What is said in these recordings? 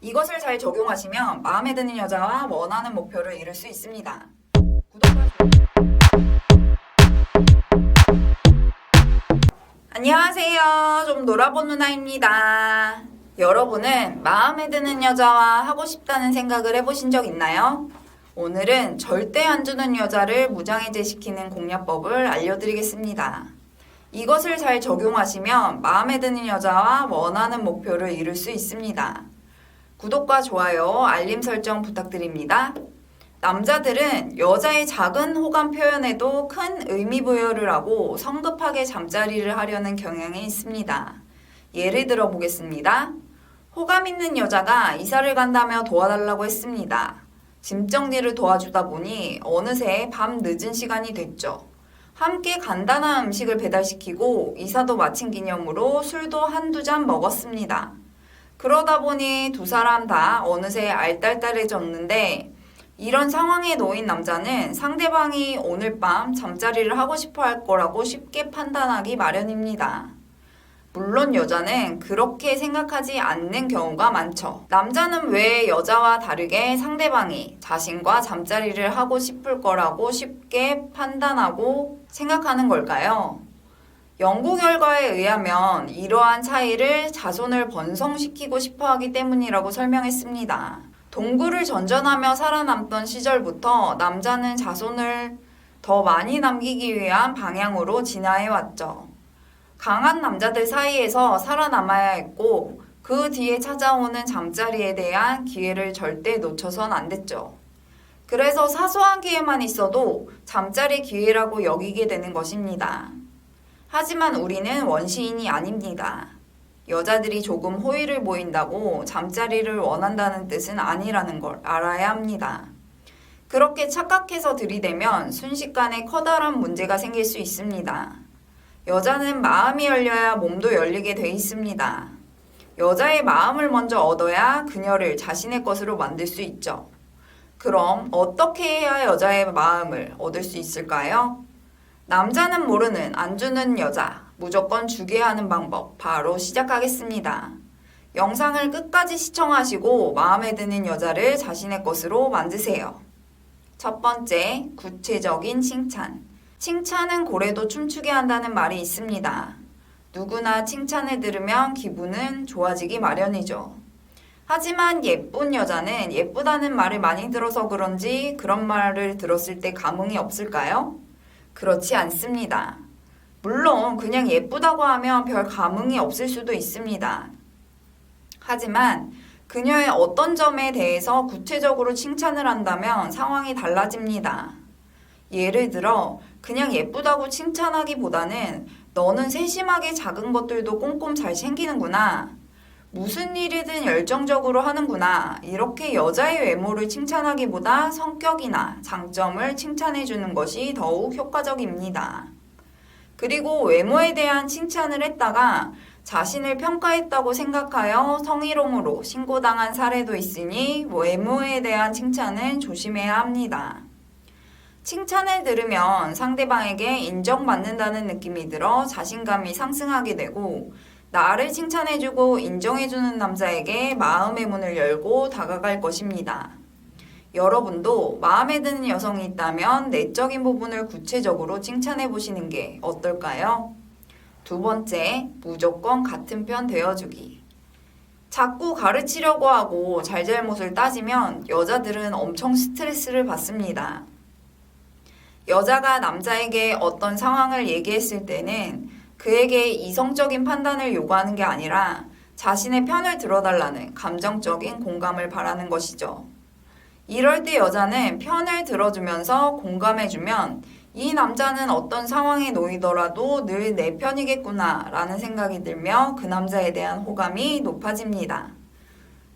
이것을 잘 적용하시면 마음에 드는 여자와 원하는 목표를 이룰 수 있습니다. 구독과 안녕하세요. 좀 놀아본 누나입니다. 여러분은 마음에 드는 여자와 하고 싶다는 생각을 해보신 적 있나요? 오늘은 절대 안 주는 여자를 무장해제시키는 공략법을 알려드리겠습니다. 이것을 잘 적용하시면 마음에 드는 여자와 원하는 목표를 이룰 수 있습니다. 구독과 좋아요, 알림 설정 부탁드립니다. 남자들은 여자의 작은 호감 표현에도 큰 의미 부여를 하고 성급하게 잠자리를 하려는 경향이 있습니다. 예를 들어 보겠습니다. 호감 있는 여자가 이사를 간다며 도와달라고 했습니다. 짐 정리를 도와주다 보니 어느새 밤 늦은 시간이 됐죠. 함께 간단한 음식을 배달시키고 이사도 마친 기념으로 술도 한두 잔 먹었습니다. 그러다 보니 두 사람 다 어느새 알딸딸해졌는데 이런 상황에 놓인 남자는 상대방이 오늘 밤 잠자리를 하고 싶어 할 거라고 쉽게 판단하기 마련입니다. 물론 여자는 그렇게 생각하지 않는 경우가 많죠. 남자는 왜 여자와 다르게 상대방이 자신과 잠자리를 하고 싶을 거라고 쉽게 판단하고 생각하는 걸까요? 연구 결과에 의하면 이러한 차이를 자손을 번성시키고 싶어 하기 때문이라고 설명했습니다. 동굴을 전전하며 살아남던 시절부터 남자는 자손을 더 많이 남기기 위한 방향으로 진화해 왔죠. 강한 남자들 사이에서 살아남아야 했고 그 뒤에 찾아오는 잠자리에 대한 기회를 절대 놓쳐선 안 됐죠. 그래서 사소한 기회만 있어도 잠자리 기회라고 여기게 되는 것입니다. 하지만 우리는 원시인이 아닙니다. 여자들이 조금 호의를 보인다고 잠자리를 원한다는 뜻은 아니라는 걸 알아야 합니다. 그렇게 착각해서 들이대면 순식간에 커다란 문제가 생길 수 있습니다. 여자는 마음이 열려야 몸도 열리게 돼 있습니다. 여자의 마음을 먼저 얻어야 그녀를 자신의 것으로 만들 수 있죠. 그럼 어떻게 해야 여자의 마음을 얻을 수 있을까요? 남자는 모르는 안 주는 여자, 무조건 주게 하는 방법 바로 시작하겠습니다. 영상을 끝까지 시청하시고 마음에 드는 여자를 자신의 것으로 만드세요. 첫 번째, 구체적인 칭찬. 칭찬은 고래도 춤추게 한다는 말이 있습니다. 누구나 칭찬을 들으면 기분은 좋아지기 마련이죠. 하지만 예쁜 여자는 예쁘다는 말을 많이 들어서 그런지 그런 말을 들었을 때 감흥이 없을까요? 그렇지 않습니다. 물론 그냥 예쁘다고 하면 별 감흥이 없을 수도 있습니다. 하지만 그녀의 어떤 점에 대해서 구체적으로 칭찬을 한다면 상황이 달라집니다. 예를 들어 그냥 예쁘다고 칭찬하기보다는 너는 세심하게 작은 것들도 꼼꼼 잘 챙기는구나. 무슨 일이든 열정적으로 하는구나. 이렇게 여자의 외모를 칭찬하기보다 성격이나 장점을 칭찬해주는 것이 더욱 효과적입니다. 그리고 외모에 대한 칭찬을 했다가 자신을 평가했다고 생각하여 성희롱으로 신고당한 사례도 있으니 외모에 대한 칭찬은 조심해야 합니다. 칭찬을 들으면 상대방에게 인정받는다는 느낌이 들어 자신감이 상승하게 되고 나를 칭찬해주고 인정해주는 남자에게 마음의 문을 열고 다가갈 것입니다. 여러분도 마음에 드는 여성이 있다면 내적인 부분을 구체적으로 칭찬해보시는 게 어떨까요? 두 번째, 무조건 같은 편 되어주기. 자꾸 가르치려고 하고 잘잘못을 따지면 여자들은 엄청 스트레스를 받습니다. 여자가 남자에게 어떤 상황을 얘기했을 때는 그에게 이성적인 판단을 요구하는 게 아니라 자신의 편을 들어달라는 감정적인 공감을 바라는 것이죠. 이럴 때 여자는 편을 들어주면서 공감해주면 이 남자는 어떤 상황에 놓이더라도 늘 내 편이겠구나 라는 생각이 들며 그 남자에 대한 호감이 높아집니다.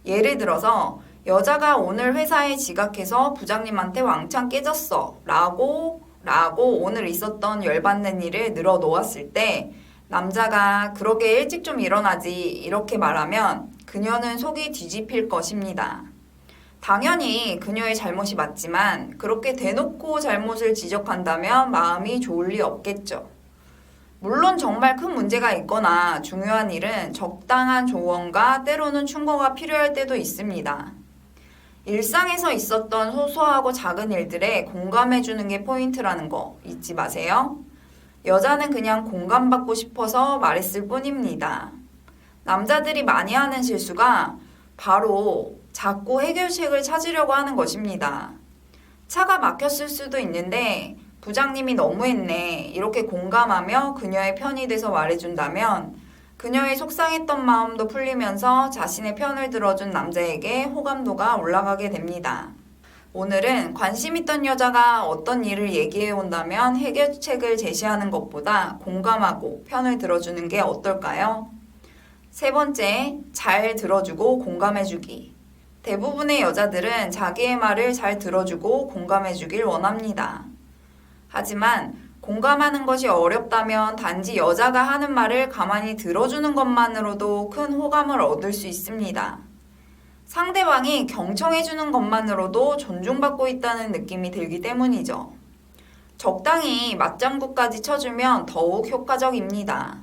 예를 들어서 여자가 오늘 회사에 지각해서 부장님한테 왕창 깨졌어 라고 오늘 있었던 열받는 일을 늘어놓았을 때 남자가 그러게 일찍 좀 일어나지 이렇게 말하면 그녀는 속이 뒤집힐 것입니다. 당연히 그녀의 잘못이 맞지만 그렇게 대놓고 잘못을 지적한다면 마음이 좋을 리 없겠죠. 물론 정말 큰 문제가 있거나 중요한 일은 적당한 조언과 때로는 충고가 필요할 때도 있습니다. 일상에서 있었던 소소하고 작은 일들에 공감해주는 게 포인트라는 거 잊지 마세요. 여자는 그냥 공감받고 싶어서 말했을 뿐입니다. 남자들이 많이 하는 실수가 바로 자꾸 해결책을 찾으려고 하는 것입니다. 차가 막혔을 수도 있는데 부장님이 너무했네 이렇게 공감하며 그녀의 편이 돼서 말해준다면 그녀의 속상했던 마음도 풀리면서 자신의 편을 들어준 남자에게 호감도가 올라가게 됩니다. 오늘은 관심 있던 여자가 어떤 일을 얘기해 온다면 해결책을 제시하는 것보다 공감하고 편을 들어주는 게 어떨까요? 세 번째, 잘 들어주고 공감해주기. 대부분의 여자들은 자기의 말을 잘 들어주고 공감해주길 원합니다. 하지만 공감하는 것이 어렵다면 단지 여자가 하는 말을 가만히 들어주는 것만으로도 큰 호감을 얻을 수 있습니다. 상대방이 경청해주는 것만으로도 존중받고 있다는 느낌이 들기 때문이죠. 적당히 맞장구까지 쳐주면 더욱 효과적입니다.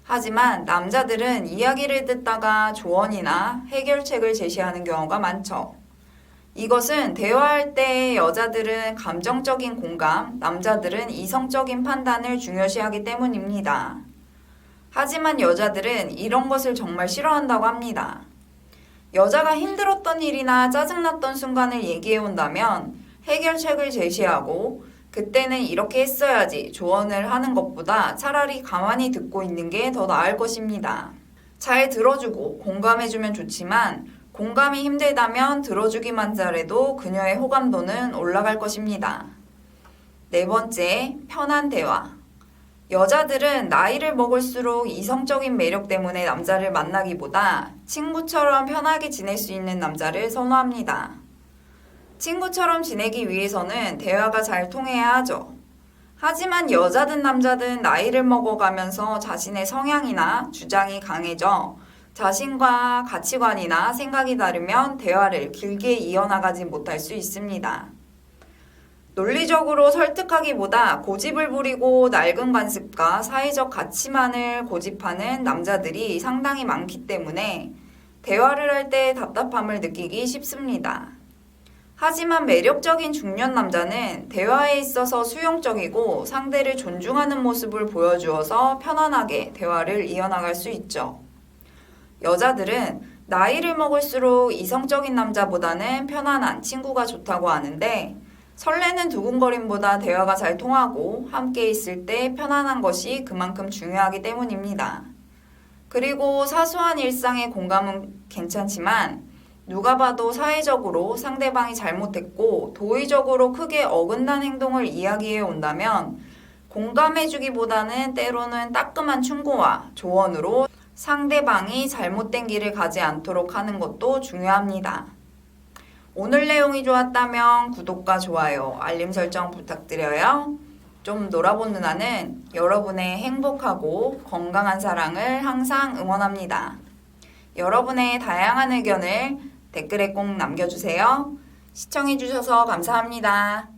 하지만 남자들은 이야기를 듣다가 조언이나 해결책을 제시하는 경우가 많죠. 이것은 대화할 때 여자들은 감정적인 공감, 남자들은 이성적인 판단을 중요시하기 때문입니다. 하지만 여자들은 이런 것을 정말 싫어한다고 합니다. 여자가 힘들었던 일이나 짜증났던 순간을 얘기해 온다면 해결책을 제시하고 그때는 이렇게 했어야지 조언을 하는 것보다 차라리 가만히 듣고 있는 게 더 나을 것입니다. 잘 들어주고 공감해주면 좋지만 공감이 힘들다면 들어주기만 잘해도 그녀의 호감도는 올라갈 것입니다. 네 번째, 편한 대화. 여자들은 나이를 먹을수록 이성적인 매력 때문에 남자를 만나기보다 친구처럼 편하게 지낼 수 있는 남자를 선호합니다. 친구처럼 지내기 위해서는 대화가 잘 통해야 하죠. 하지만 여자든 남자든 나이를 먹어가면서 자신의 성향이나 주장이 강해져 자신과 가치관이나 생각이 다르면 대화를 길게 이어나가지 못할 수 있습니다. 논리적으로 설득하기보다 고집을 부리고 낡은 관습과 사회적 가치만을 고집하는 남자들이 상당히 많기 때문에 대화를 할 때 답답함을 느끼기 쉽습니다. 하지만 매력적인 중년 남자는 대화에 있어서 수용적이고 상대를 존중하는 모습을 보여주어서 편안하게 대화를 이어나갈 수 있죠. 여자들은 나이를 먹을수록 이성적인 남자보다는 편안한 친구가 좋다고 하는데 설레는 두근거림보다 대화가 잘 통하고 함께 있을 때 편안한 것이 그만큼 중요하기 때문입니다. 그리고 사소한 일상의 공감은 괜찮지만 누가 봐도 사회적으로 상대방이 잘못했고 도의적으로 크게 어긋난 행동을 이야기해 온다면 공감해주기보다는 때로는 따끔한 충고와 조언으로 상대방이 잘못된 길을 가지 않도록 하는 것도 중요합니다. 오늘 내용이 좋았다면 구독과 좋아요, 알림 설정 부탁드려요. 좀 놀아본 누나는 여러분의 행복하고 건강한 사랑을 항상 응원합니다. 여러분의 다양한 의견을 댓글에 꼭 남겨주세요. 시청해주셔서 감사합니다.